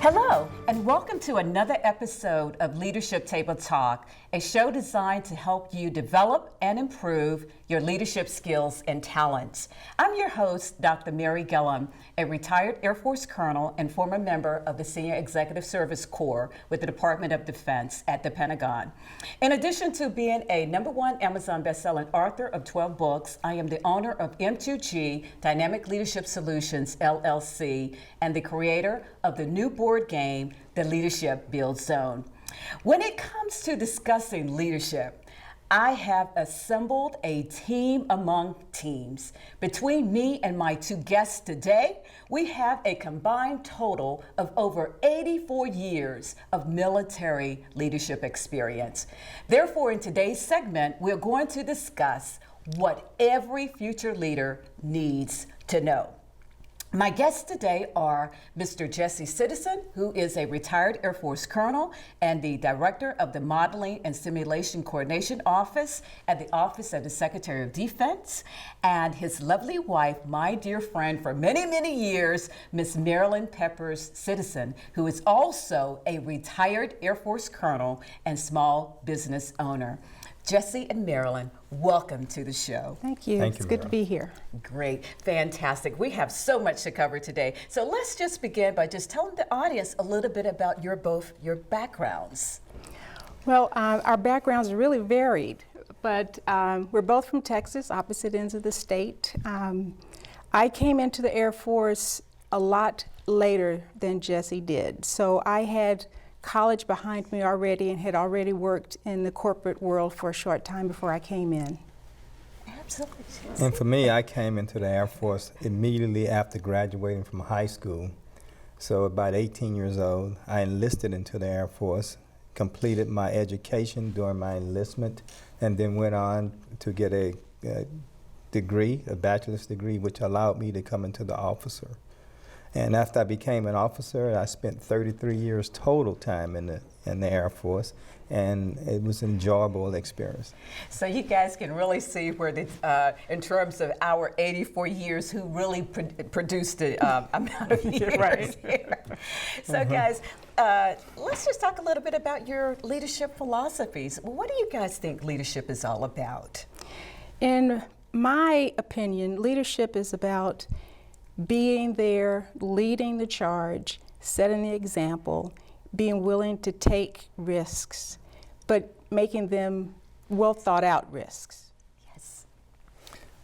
Hello, and welcome to another episode of Leadership Table Talk, a show designed to help you develop and improve your leadership skills and talents. I'm your host, Dr. Mary Gillam, a retired Air Force colonel and former member of the Senior Executive Service Corps with the Department of Defense at the Pentagon. In addition to being a #1 Amazon bestselling author of 12 books, I am the owner of M2G Dynamic Leadership Solutions, LLC, and the creator of the new board game, The Leadership Build Zone. When it comes to discussing leadership, I have assembled a team among teams. Between me and my two guests today, we have a combined total of over 84 years of military leadership experience. Therefore, in today's segment, we're going to discuss what every future leader needs to know. My guests today are Mr. Jesse Citizen, who is a retired Air Force colonel and the director of the Modeling and Simulation Coordination Office at the Office of the Secretary of Defense, and his lovely wife, my dear friend for many, many years, Miss Marilyn-Peppers Citizen, who is also a retired Air Force colonel and small business owner. Jesse and Marilyn, welcome to the show. Thank you. It's good to be here. Great. Fantastic. We have so much to cover today. So let's just begin by just telling the audience a little bit about your backgrounds. Well, our backgrounds are really varied, but we're both from Texas, opposite ends of the state. I came into the Air Force a lot later than Jesse did. So I had college behind me already and had already worked in the corporate world for a short time before I came in. Absolutely. And for me, I came into the Air Force immediately after graduating from high school. So about 18 years old, I enlisted into the Air Force, completed my education during my enlistment, and then went on to get a degree, a bachelor's degree, which allowed me to come into the officer. And after I became an officer, I spent 33 years total time in the Air Force, and it was an enjoyable experience. So you guys can really see where, in terms of our 84 years, who really produced the amount of years right here. So guys, let's just talk a little bit about your leadership philosophies. What do you guys think leadership is all about? In my opinion, leadership is about being there, leading the charge, setting the example, being willing to take risks, but making them well thought out risks. Yes.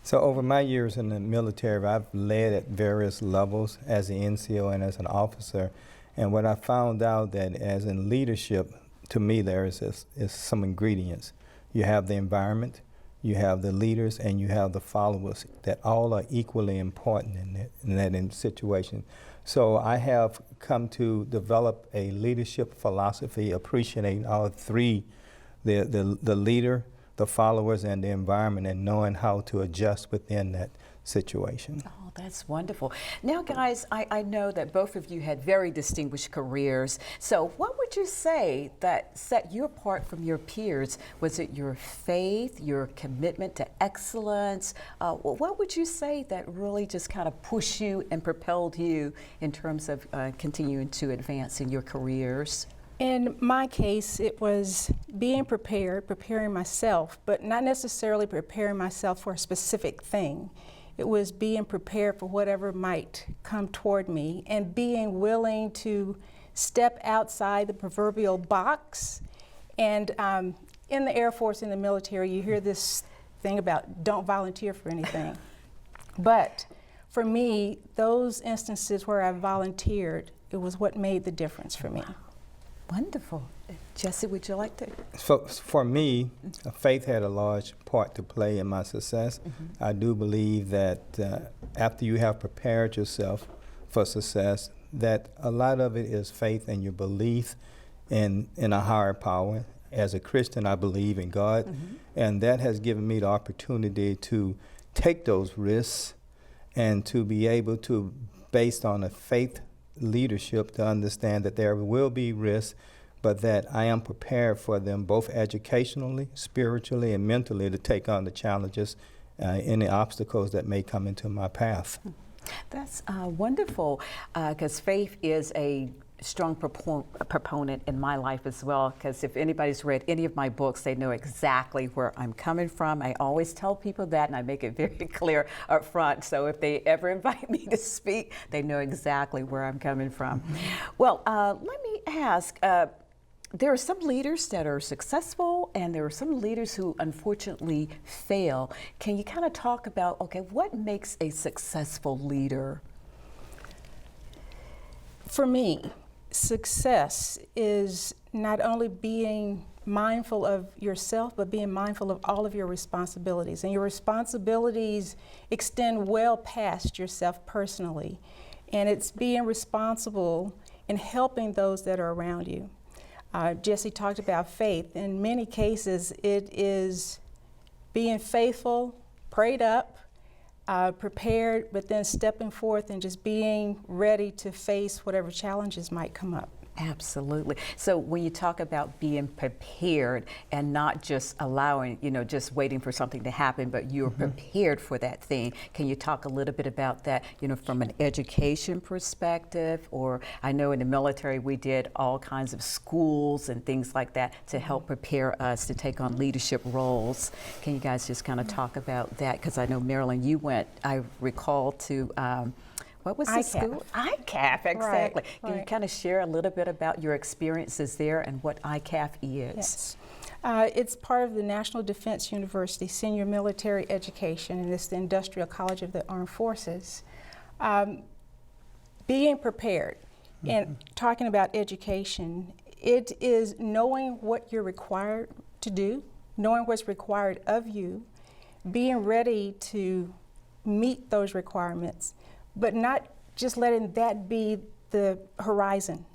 So over my years in the military, I've led at various levels as an NCO and as an officer. And what I found out that as in leadership, to me, there is some ingredients. You have the environment, you have the leaders, and you have the followers that all are equally important in that situation. So I have come to develop a leadership philosophy, appreciating all three, the leader, the followers, and the environment, and knowing how to adjust within that situation. Oh, that's wonderful. Now, guys, I know that both of you had very distinguished careers. So what would you say that set you apart from your peers? Was it your faith, your commitment to excellence? What would you say that really just kind of pushed you and propelled you in terms of continuing to advance in your careers? In my case, it was being prepared, preparing myself, but not necessarily preparing myself for a specific thing. It was being prepared for whatever might come toward me and being willing to step outside the proverbial box. And in the Air Force, in the military, you hear this thing about don't volunteer for anything. But for me, those instances where I volunteered, it was what made the difference for me. Wonderful. Jesse, would you like to? For me, faith had a large part to play in my success. Mm-hmm. I do believe that after you have prepared yourself for success, that a lot of it is faith and your belief in a higher power. As a Christian, I believe in God, mm-hmm. and that has given me the opportunity to take those risks and to be able to, based on a faith leadership, to understand that there will be risks, but that I am prepared for them both educationally, spiritually, and mentally to take on the challenges, any obstacles that may come into my path. That's wonderful, because faith is a strong proponent in my life as well, because if anybody's read any of my books, they know exactly where I'm coming from. I always tell people that, and I make it very clear up front. So if they ever invite me to speak, they know exactly where I'm coming from. Well, let me ask, there are some leaders that are successful, and there are some leaders who unfortunately fail. Can you kind of talk about, okay, what makes a successful leader? For me, success is not only being mindful of yourself, but being mindful of all of your responsibilities. And your responsibilities extend well past yourself personally. And it's being responsible in helping those that are around you. Jesse talked about faith. In many cases, it is being faithful, prayed up, prepared, but then stepping forth and just being ready to face whatever challenges might come up. Absolutely. So when you talk about being prepared and not just allowing, just waiting for something to happen, but you're prepared for that thing, can you talk a little bit about that, from an education perspective? Or I know in the military we did all kinds of schools and things like that to help prepare us to take on leadership roles. Can you guys just kind of talk about that? Because I know, Marilyn, you went, I recall, to what was the school? ICAF, exactly. Right, Can you kind of share a little bit about your experiences there and what ICAF is? Yes. It's part of the National Defense University Senior Military Education, and it's the Industrial College of the Armed Forces. Being prepared and talking about education, it is knowing what you're required to do, knowing what's required of you, being ready to meet those requirements, but not just letting that be the horizon,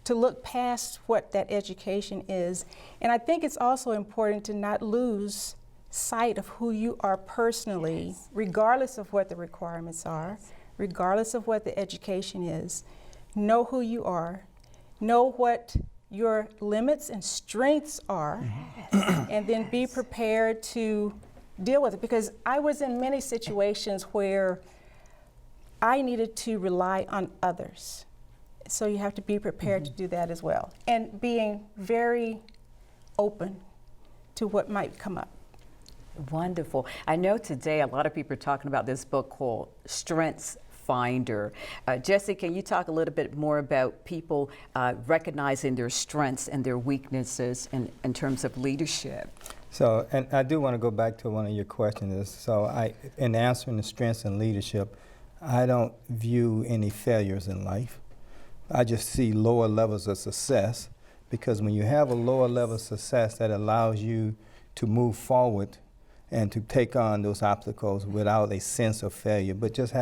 to look past what that education is. And I think it's also important to not lose sight of who you are personally, regardless of what the requirements are, regardless of what the education is. Know who you are, know what your limits and strengths are, and then be prepared to deal with it. Because I was in many situations where I needed to rely on others. So you have to be prepared to do that as well. And being very open to what might come up. Wonderful. I know today a lot of people are talking about this book called Strengths Finder. Jesse, can you talk a little bit more about people recognizing their strengths and their weaknesses in terms of leadership? So, and I do want to go back to one of your questions. So in answering the strengths and leadership, I don't view any failures in life. I just see lower levels of success, because when you have a lower level of success, that allows you to move forward and to take on those obstacles without a sense of failure, but just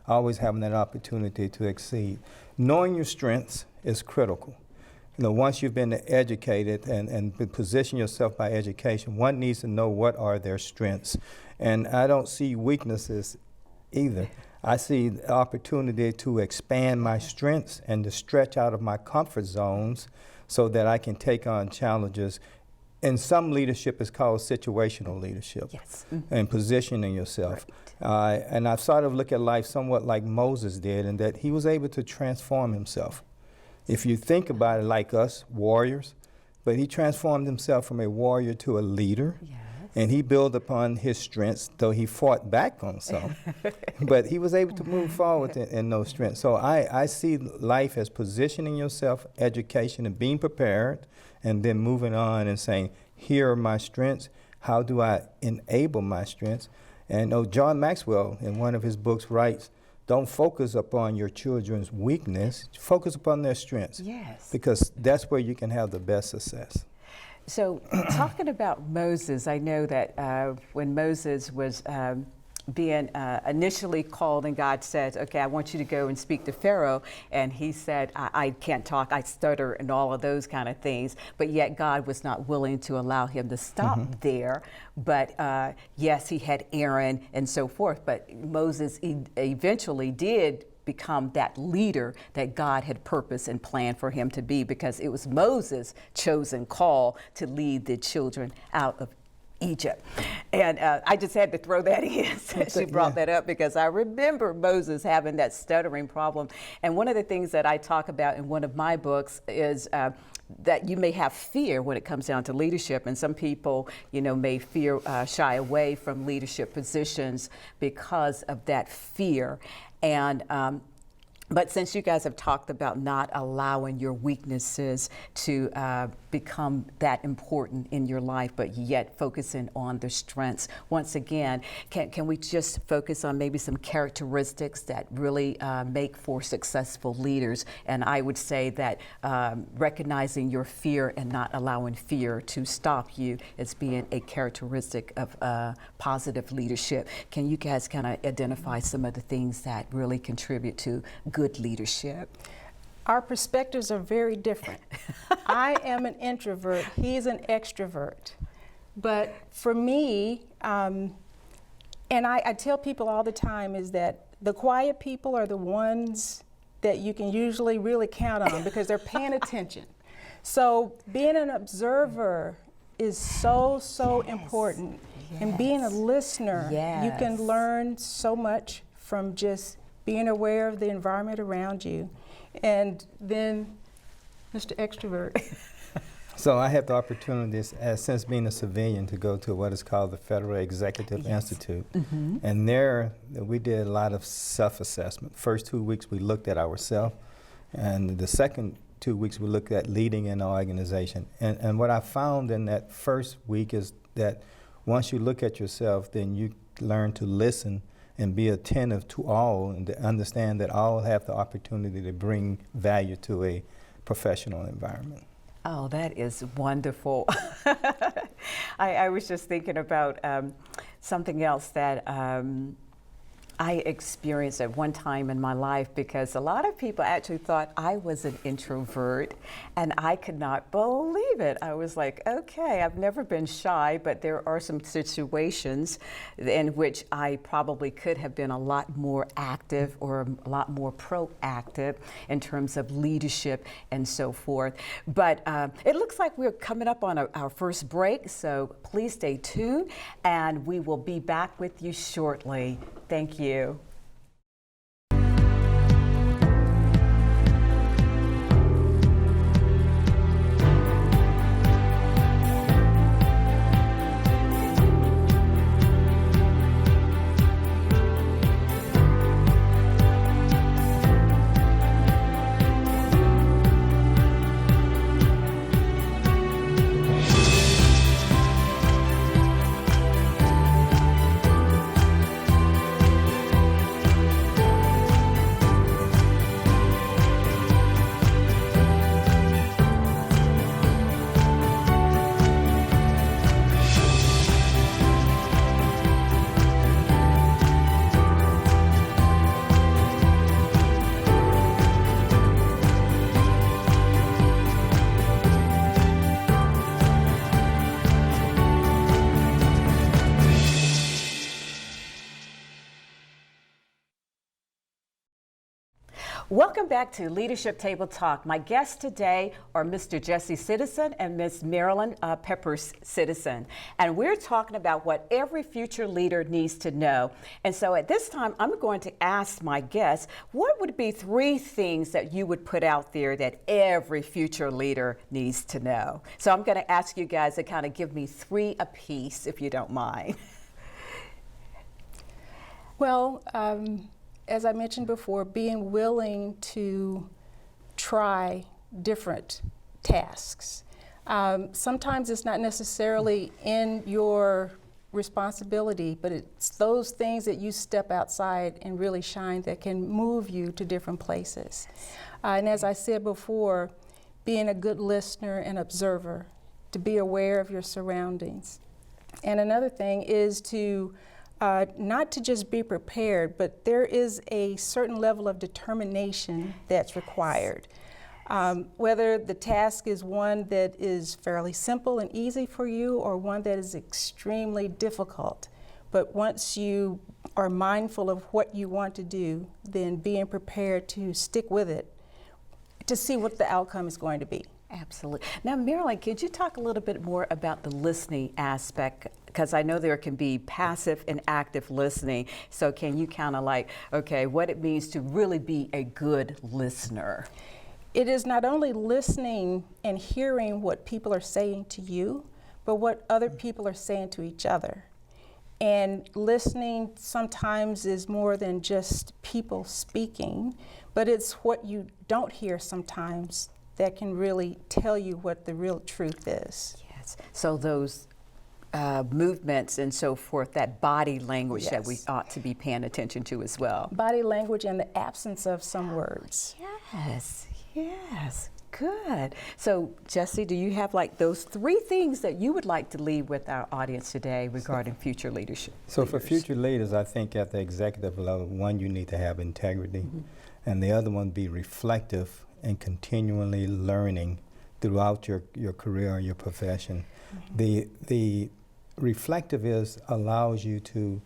always having that opportunity to exceed. Knowing your strengths is critical. Once you've been educated and position yourself by education, one needs to know what are their strengths. And I don't see weaknesses either. I see the opportunity to expand my strengths and to stretch out of my comfort zones so that I can take on challenges. And some leadership is called situational leadership. Yes. And positioning yourself. Right. And I've sort of looked at life somewhat like Moses did, in that he was able to transform himself. If you think about it, like us, warriors, but he transformed himself from a warrior to a leader. Yes. And he built upon his strengths, though he fought back on some. But he was able to move forward in those strengths. So I see life as positioning yourself, education, and being prepared, and then moving on and saying, here are my strengths. How do I enable my strengths? And John Maxwell, in one of his books, writes, don't focus upon your children's weakness, focus upon their strengths. Yes. Because that's where you can have the best success. So talking about Moses, I know that when Moses was being initially called and God said, okay, I want you to go and speak to Pharaoh. And he said, I can't talk, I stutter and all of those kind of things. But yet God was not willing to allow him to stop there. But yes, he had Aaron and so forth. But Moses eventually did become that leader that God had purposed and planned for him to be, because it was Moses' chosen call to lead the children out of Egypt. And I just had to throw that in since you brought that up, because I remember Moses having that stuttering problem. And one of the things that I talk about in one of my books is that you may have fear when it comes down to leadership, and some people, may fear, shy away from leadership positions because of that fear. And but since you guys have talked about not allowing your weaknesses to become that important in your life, but yet focusing on the strengths, once again, can we just focus on maybe some characteristics that really make for successful leaders? And I would say that recognizing your fear and not allowing fear to stop you as being a characteristic of positive leadership. Can you guys kind of identify some of the things that really contribute to good leadership? Our perspectives are very different. I am an introvert, he's an extrovert. But for me, and I tell people all the time, is that the quiet people are the ones that you can usually really count on because they're paying attention. So being an observer is so important. Yes. And being a listener, Yes. you can learn so much from just being aware of the environment around you. And then, Mr. Extrovert. So I had the opportunity, since being a civilian, to go to what is called the Federal Executive Institute. Mm-hmm. And there, we did a lot of self-assessment. First 2 weeks, we looked at ourselves. And the second 2 weeks, we looked at leading in our organization. And what I found in that first week is that once you look at yourself, then you learn to listen and be attentive to all, and to understand that all have the opportunity to bring value to a professional environment. Oh, that is wonderful. I was just thinking about something else that I experienced at one time in my life, because a lot of people actually thought I was an introvert, and I could not believe it. I was like, okay, I've never been shy, but there are some situations in which I probably could have been a lot more active or a lot more proactive in terms of leadership and so forth. But it looks like we're coming up on our first break, so please stay tuned, and we will be back with you shortly. Thank you. Welcome back to Leadership Table Talk. My guests today are Mr. Jesse Citizen and Ms. Marilyn-Peppers Citizen. And we're talking about what every future leader needs to know. And so at this time, I'm going to ask my guests, what would be 3 things that you would put out there that every future leader needs to know? So I'm going to ask you guys to kind of give me 3 apiece, if you don't mind. Well, as I mentioned before, being willing to try different tasks. Sometimes it's not necessarily in your responsibility, but it's those things that you step outside and really shine that can move you to different places. And as I said before, being a good listener and observer, to be aware of your surroundings. And another thing is to not to just be prepared, but there is a certain level of determination that's required. Whether the task is one that is fairly simple and easy for you or one that is extremely difficult. But once you are mindful of what you want to do, then being prepared to stick with it to see what the outcome is going to be. Absolutely. Now, Marilyn, could you talk a little bit more about the listening aspect? Because I know there can be passive and active listening. So can you kind of like, okay, what it means to really be a good listener? It is not only listening and hearing what people are saying to you, but what other people are saying to each other. And listening sometimes is more than just people speaking, but it's what you don't hear sometimes that can really tell you what the real truth is. Yes. So those movements and so forth, that body language that we Yes. ought to be paying attention to as well. Body language and the absence of some words. Yes, yes, good. So Jesse, do you have like those 3 things that you would like to leave with our audience today regarding future leadership? So for future leaders, I think at the executive level, one, you need to have integrity, and the other one be reflective and continually learning throughout your career or your profession. The reflective allows you to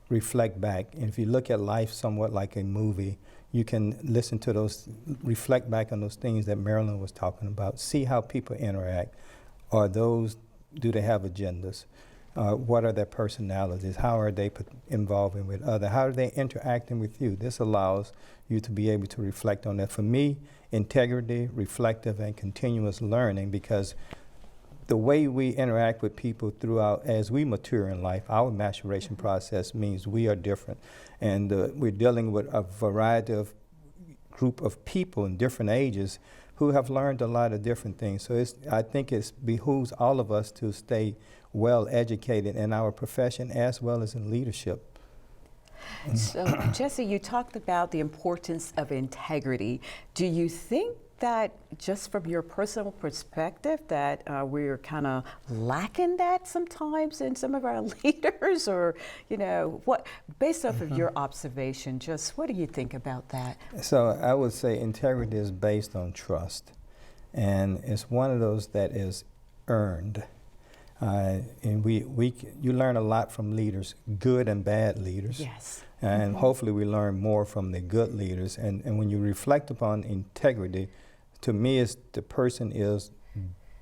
reflect back. And if you look at life somewhat like a movie, you can listen to those, reflect back on those things that Marilyn was talking about. See how people interact. Do they have agendas? What are their personalities? How are they involving with others? How are they interacting with you? This allows you to be able to reflect on that. For me, integrity, reflective, and continuous learning, because the way we interact with people throughout, as we mature in life, our maturation process means we are different. And we're dealing with a variety of group of people in different ages who have learned a lot of different things. So I think it behooves all of us to stay well educated in our profession as well as in leadership. So Jesse, you talked about the importance of integrity. Do you think that just from your personal perspective that we're kind of lacking that sometimes in some of our leaders, or what, based off of your observation, just what do you think about that? So I would say integrity is based on trust, and it's one of those that is earned. And you learn a lot from leaders, good and bad leaders. Yes. And hopefully we learn more from the good leaders. And when you reflect upon integrity, to me, the person is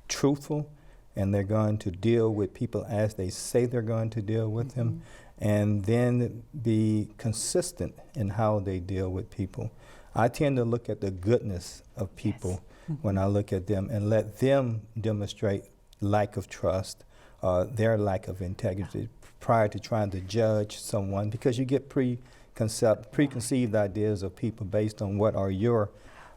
truthful, and they're going to deal with people as they say they're going to deal with them, and then be consistent in how they deal with people. I tend to look at the goodness of people when I look at them, and let them demonstrate lack of trust, their lack of integrity prior to trying to judge someone, because you get preconceived ideas of people based on what are your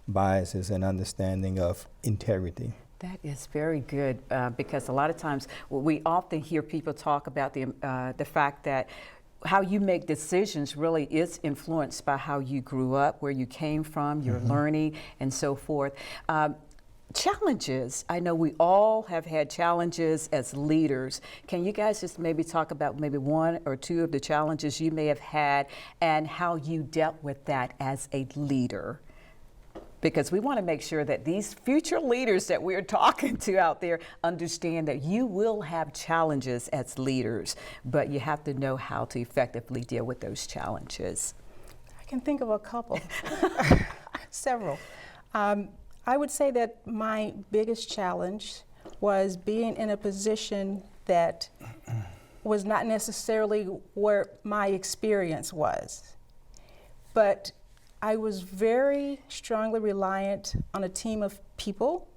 biases and understanding of integrity. That is very good, because a lot of times we often hear people talk about the fact that how you make decisions really is influenced by how you grew up, where you came from, your learning, and so forth. Challenges, I know we all have had challenges as leaders. Can you guys just maybe talk about maybe 1 or 2 of the challenges you may have had and how you dealt with that as a leader? Because we want to make sure that these future leaders that we're talking to out there understand that you will have challenges as leaders, but you have to know how to effectively deal with those challenges. I can think of a couple, several. I would say that my biggest challenge was being in a position that was not necessarily where my experience was, but I was very strongly reliant on a team of people,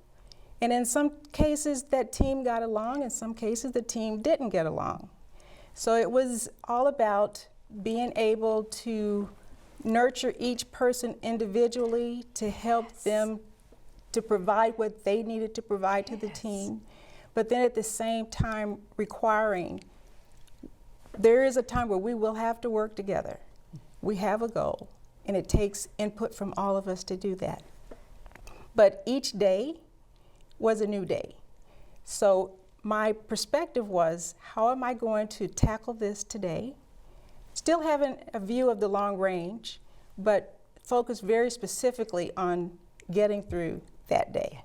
and in some cases that team got along, in some cases the team didn't get along. So it was all about being able to nurture each person individually to help them to provide what they needed to provide to the team, but then at the same time requiring, there is a time where we will have to work together. We have a goal, and it takes input from all of us to do that. But each day was a new day. So my perspective was, how am I going to tackle this today? Still having a view of the long range, but focus very specifically on getting through that day.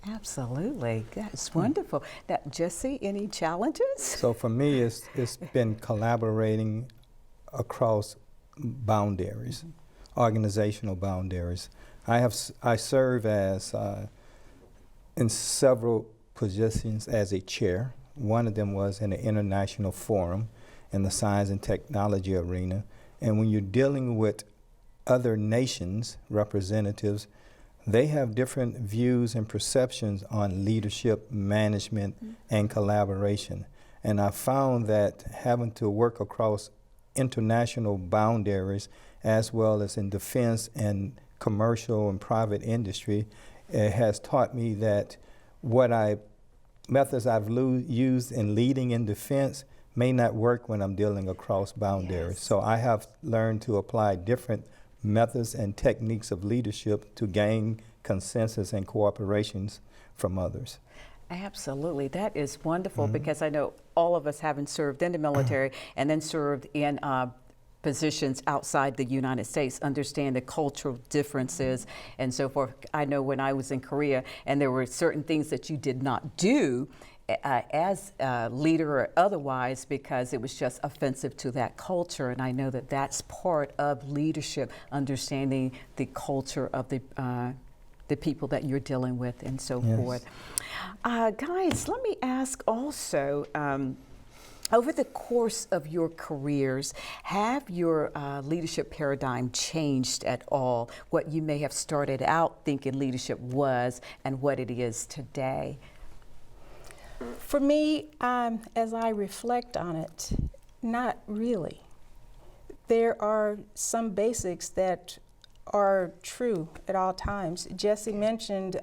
Absolutely, that's wonderful. Now, Jesse, any challenges? So for me, it's been collaborating across boundaries, organizational boundaries. I serve as in several positions as a chair. One of them was in an international forum in the science and technology arena. And when you're dealing with other nations, representatives, they have different views and perceptions on leadership, management, and collaboration. And I found that having to work across international boundaries, as well as in defense and commercial and private industry, has taught me that methods I've used in leading in defense may not work when I'm dealing across boundaries. Yes. So I have learned to apply different methods and techniques of leadership to gain consensus and cooperations from others. Absolutely. That is wonderful because I know all of us having served in the military and then served in positions outside the United States understand the cultural differences and so forth. I know when I was in Korea and there were certain things that you did not do as a leader or otherwise because it was just offensive to that culture. And I know that that's part of leadership, understanding the culture of the people that you're dealing with and so forth. Guys, let me ask also, over the course of your careers, have your leadership paradigm changed at all? What you may have started out thinking leadership was and what it is today? For me, as I reflect on it, not really. There are some basics that are true at all times. Jesse mentioned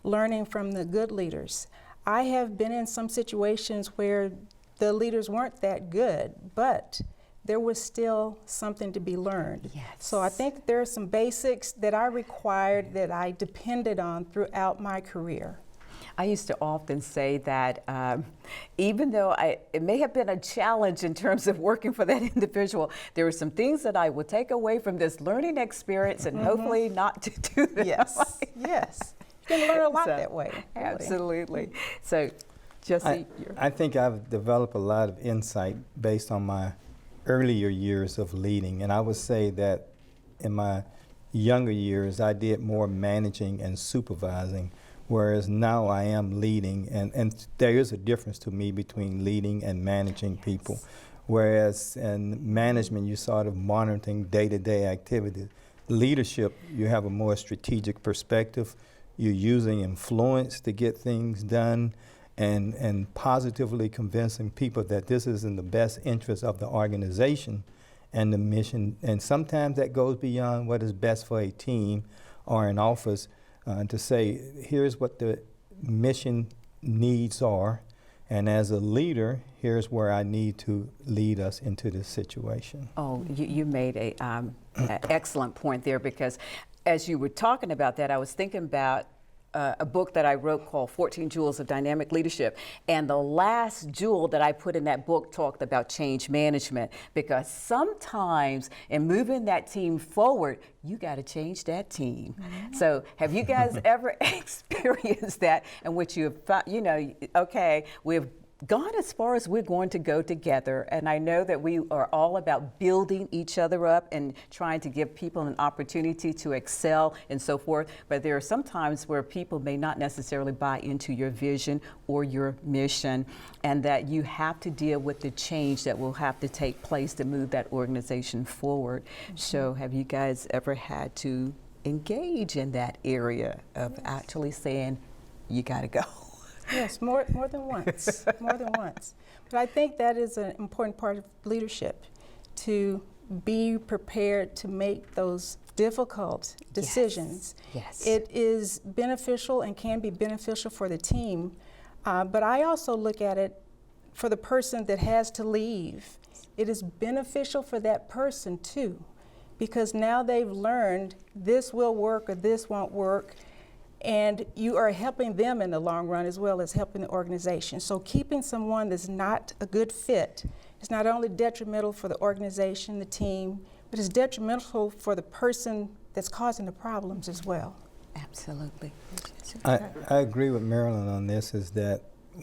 learning from the good leaders. I have been in some situations where the leaders weren't that good, but there was still something to be learned. Yes. So I think there are some basics that I required that I depended on throughout my career. I used to often say that even though it may have been a challenge in terms of working for that individual, there were some things that I would take away from this learning experience and hopefully not to do that. Yes, yes. You can learn a lot that way. Really. Absolutely. So, Jesse, I think I've developed a lot of insight based on my earlier years of leading. And I would say that in my younger years, I did more managing and supervising, whereas now I am leading. And there is a difference to me between leading and managing people. Whereas in management, you're sort of monitoring day-to-day activities. Leadership, you have a more strategic perspective. You're using influence to get things done and positively convincing people that this is in the best interest of the organization and the mission. And sometimes that goes beyond what is best for a team or an office to say, here's what the mission needs are. And as a leader, here's where I need to lead us into this situation. Oh, you made an excellent point there because as you were talking about that, I was thinking about a book that I wrote called 14 Jewels of Dynamic Leadership. And the last jewel that I put in that book talked about change management because sometimes in moving that team forward, you got to change that team. So have you guys ever experienced that in which you have found, okay, we've gone as far as we're going to go together, and I know that we are all about building each other up and trying to give people an opportunity to excel and so forth, but there are some times where people may not necessarily buy into your vision or your mission, and that you have to deal with the change that will have to take place to move that organization forward. So have you guys ever had to engage in that area of actually saying, you got to go? Yes, more than once, more than once. But I think that is an important part of leadership, to be prepared to make those difficult decisions. Yes. It is beneficial and can be beneficial for the team, but I also look at it for the person that has to leave. It is beneficial for that person too, because now they've learned this will work or this won't work. And you are helping them in the long run as well as helping the organization. So keeping someone that's not a good fit is not only detrimental for the organization, the team, but it's detrimental for the person that's causing the problems as well. Absolutely. I agree with Marilyn on this, is that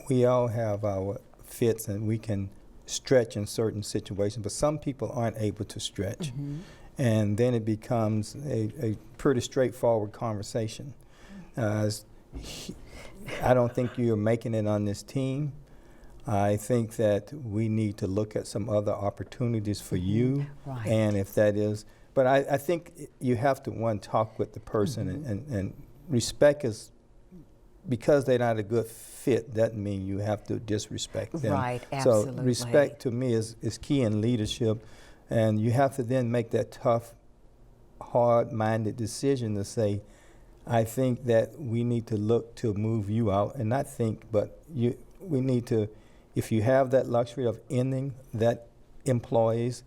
we all have our fits and we can stretch in certain situations, but some people aren't able to stretch. And then it becomes a pretty straightforward conversation. I don't think you're making it on this team. I think that we need to look at some other opportunities for you, Right. and if that is, but I think you have to, one, talk with the person, and respect is, because they're not a good fit, doesn't mean you have to disrespect them. Right, So absolutely. respect to me is key in leadership, and you have to then make that tough, hard-minded decision to say, I think that we need to look to move you out, and not think, but we need to, if you have that luxury of ending that employee's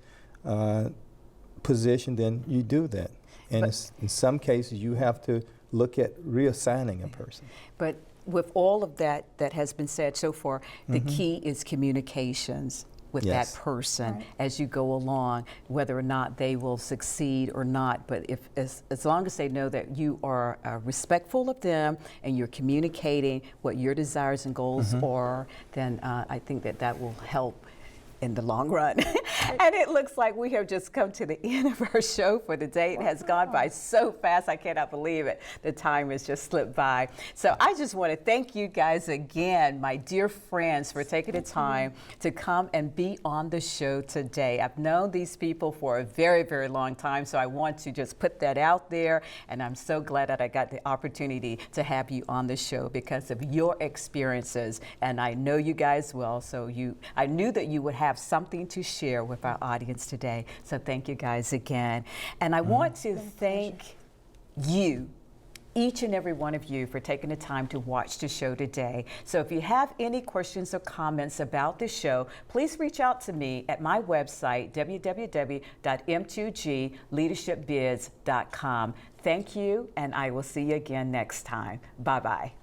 position, then you do that. And in some cases, you have to look at reassigning a person. But with all of that that has been said so far, the key is communications with Yes. that person Right. as you go along, whether or not they will succeed or not. But if as long as they know that you are respectful of them and you're communicating what your desires and goals are, then I think that that will help in the long run. And it looks like we have just come to the end of our show for the day. It has gone by so fast, I cannot believe it. The time has just slipped by. So I just want to thank you guys again, my dear friends, for taking the time to come and be on the show today. I've known these people for a very, very long time, so I want to just put that out there. And I'm so glad that I got the opportunity to have you on the show because of your experiences. And I know you guys well, so I knew that you would have something to share with our audience today. So thank you guys again. And I want to thank you, each and every one of you, for taking the time to watch the show today. So if you have any questions or comments about the show, please reach out to me at my website, www.m2gleadershipbiz.com. Thank you, and I will see you again next time. Bye-bye.